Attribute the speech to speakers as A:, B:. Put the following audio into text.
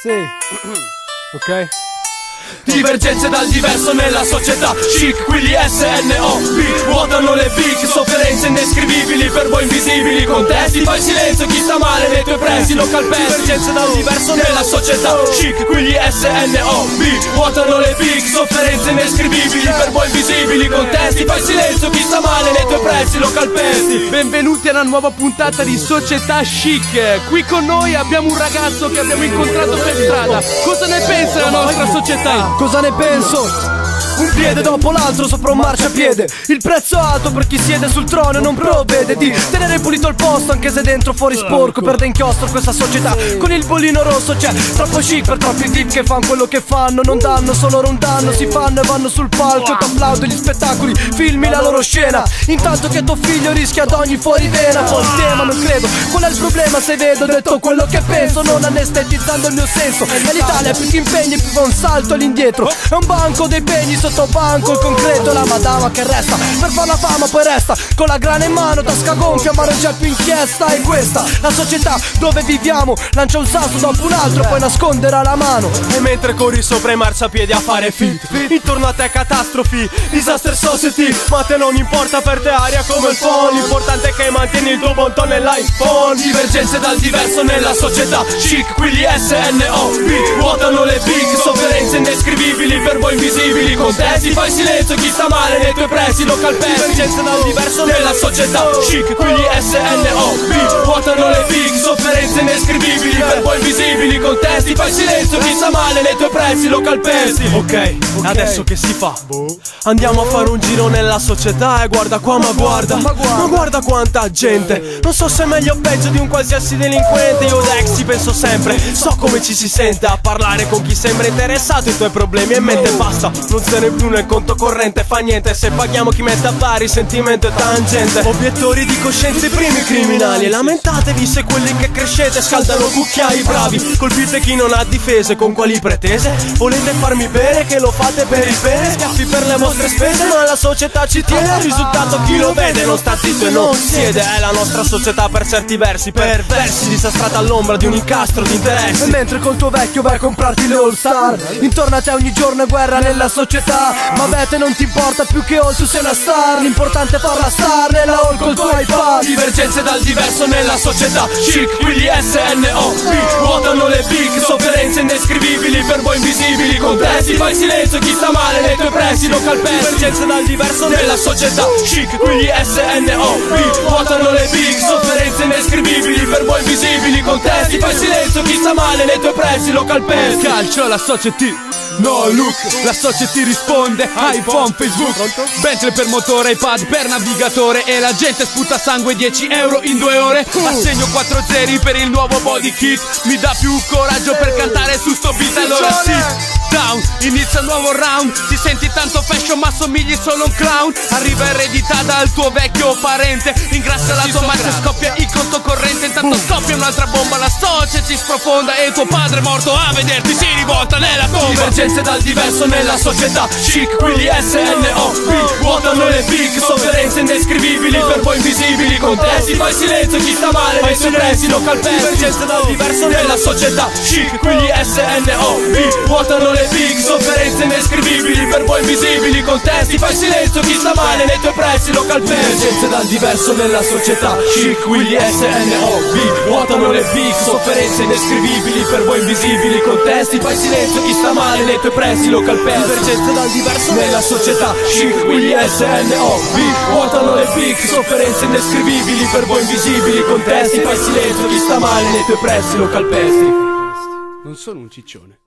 A: Sì. Ok.
B: Divergenze dal diverso nella società. Chic, qui gli SNOB vuotano le big, sofferenze indescrivibili per voi invisibili. Contesti, fai silenzio, chi sta male nei tuoi pressi lo calpesti. Divergenze dal diverso nella società. Chic, qui gli SNOB vuotano le big, sofferenze indescrivibili per voi invisibili. Contesti, fai silenzio, chi sta male nei tuoi pressi lo calpesti.
A: Benvenuti alla nuova puntata di Società Chic. Qui con noi abbiamo un ragazzo che abbiamo incontrato per strada. Cosa ne pensa la nostra società?
C: Cosa ne penso? Un piede dopo l'altro sopra un marciapiede. Il prezzo alto per chi siede sul trono e non provvede di tenere pulito il posto, anche se dentro fuori sporco. Perde inchiostro questa società con il bollino rosso. C'è troppo chic per troppi tip che fanno quello che fanno. Non danno solo un danno, si fanno e vanno sul palco. E t'applaudo gli spettacoli, filmi la loro scena, intanto che tuo figlio rischia ad ogni fuorivena. Poi il tema non credo, qual è il problema se vedo? Ho detto quello che penso, non anestetizzando il mio senso. E l'Italia più ti impegni più fa un salto all'indietro. È un banco dei pegni sotto banco, il concreto, la madama che resta per far la fama, poi resta con la grana in mano, tasca gonfia ma non c'è più inchiesta. E questa la società dove viviamo, lancia un sasso dopo un altro e poi nasconderà la mano.
B: E mentre corri sopra i marciapiedi a fare fit, intorno a te catastrofi, disaster society. Ma te non importa, per te aria come il phone. L'importante è che mantieni il tuo bon ton nell'iPhone. Divergenze dal diverso nella società. Chic, qui gli SNOB vuotano le big, sofferenze indescrivibili per voi invisibili. Contesti, fai silenzio, chi sta male nei tuoi pressi lo calpesti. Divergenze dal diverso nella società. Chic, qui gli SNOB vuotano le big, sofferenze indescrivibili per voi invisibili. Contesti, fai silenzio, chi sta male nei tuoi pressi lo calpesti. Ok, adesso che si fa? Andiamo a fare un giro nella società e guarda qua, ma guarda quanta gente. Non so se è meglio o peggio di un qualsiasi delinquente. Io da ex ci penso sempre, so come ci si sente a parlare con chi sembra interessato ai tuoi problemi e in mente basta. Non se ne più nel conto corrente, fa niente se paghiamo chi mette a pari sentimento e tangente. Obiettori di coscienza i primi criminali, e lamentatevi se quelli che crescete scaldano cucchiai bravi. Colpite chi non ha difese, con quali pretese? Volete farmi bere che lo fate per il bene? Schiaffi per le vostre spese, ma la società ci tiene. Il risultato chi lo vede non sta zitto e non siede. È la nostra società per certi versi perversi, disastrata all'ombra di un incastro di interessi.
C: E mentre col tuo vecchio vai a comprarti le all star, intorno a te ogni giorno è guerra nella società. Ma a te non ti importa più che all tu sei una star, l'importante è farla star nella hall col tuo iPad.
B: Divergenze dal diverso nella società. Chic, qui gli SNOB vuotano le big, sofferenze indescrivibili per voi invisibili. Contesti, fai silenzio, chi sta male nei tuoi pressi lo calpesti. Divergenze dal diverso nella società. Chic, qui gli SNOB vuotano le big, sofferenze indescrivibili per voi invisibili. Contesti, fai silenzio, chi sta male nei tuoi pressi lo calpesti.
A: Calcio la società. No look, la società risponde. iPhone, Facebook, Bentley per motore, iPad per navigatore. E la gente sputa sangue, 10 euro in 2 ore. Assegno 4 zeri per il nuovo body kit. Mi dà più coraggio per cantare su sto beat. Allora sì, down, inizia il nuovo round. Ti senti tanto fashion ma somigli solo a un clown. Arriva eredità dal tuo vecchio parente. Ingrassa la tua macchina, scoppia il conto corrente. Intanto scoppia un'altra bomba, la società si sprofonda. E tuo padre morto a vederti si rivolta nella tomba.
B: Divergenze dal diverso nella società. Chic, qui gli SNOB vuotano le big, sofferenze indescrivibili per voi invisibili. Contesti, fai silenzio, chi sta male nei suoi pressi lo calpesti. Divergenze dal diverso nella società. Chic, qui gli SNOB vuotano le big, sofferenze indescrivibili per voi invisibili. Contesti, fai silenzio, chi sta male nei tuoi pressi lo calpesti. Divergenze dal diverso nella società. Chic, qui gli SNOB vuotano le big, sofferenze indescrivibili per voi invisibili. Contesti, fai silenzio, chi sta male nei tuoi pressi lo calpesti. Divergenze dal diverso nella società. Chic, qui gli SNOB vuotano le big, sofferenze indescrivibili per voi invisibili. Contesti, fai silenzio, chi sta male nei tuoi pressi lo calpesti.
A: Non sono un ciccione.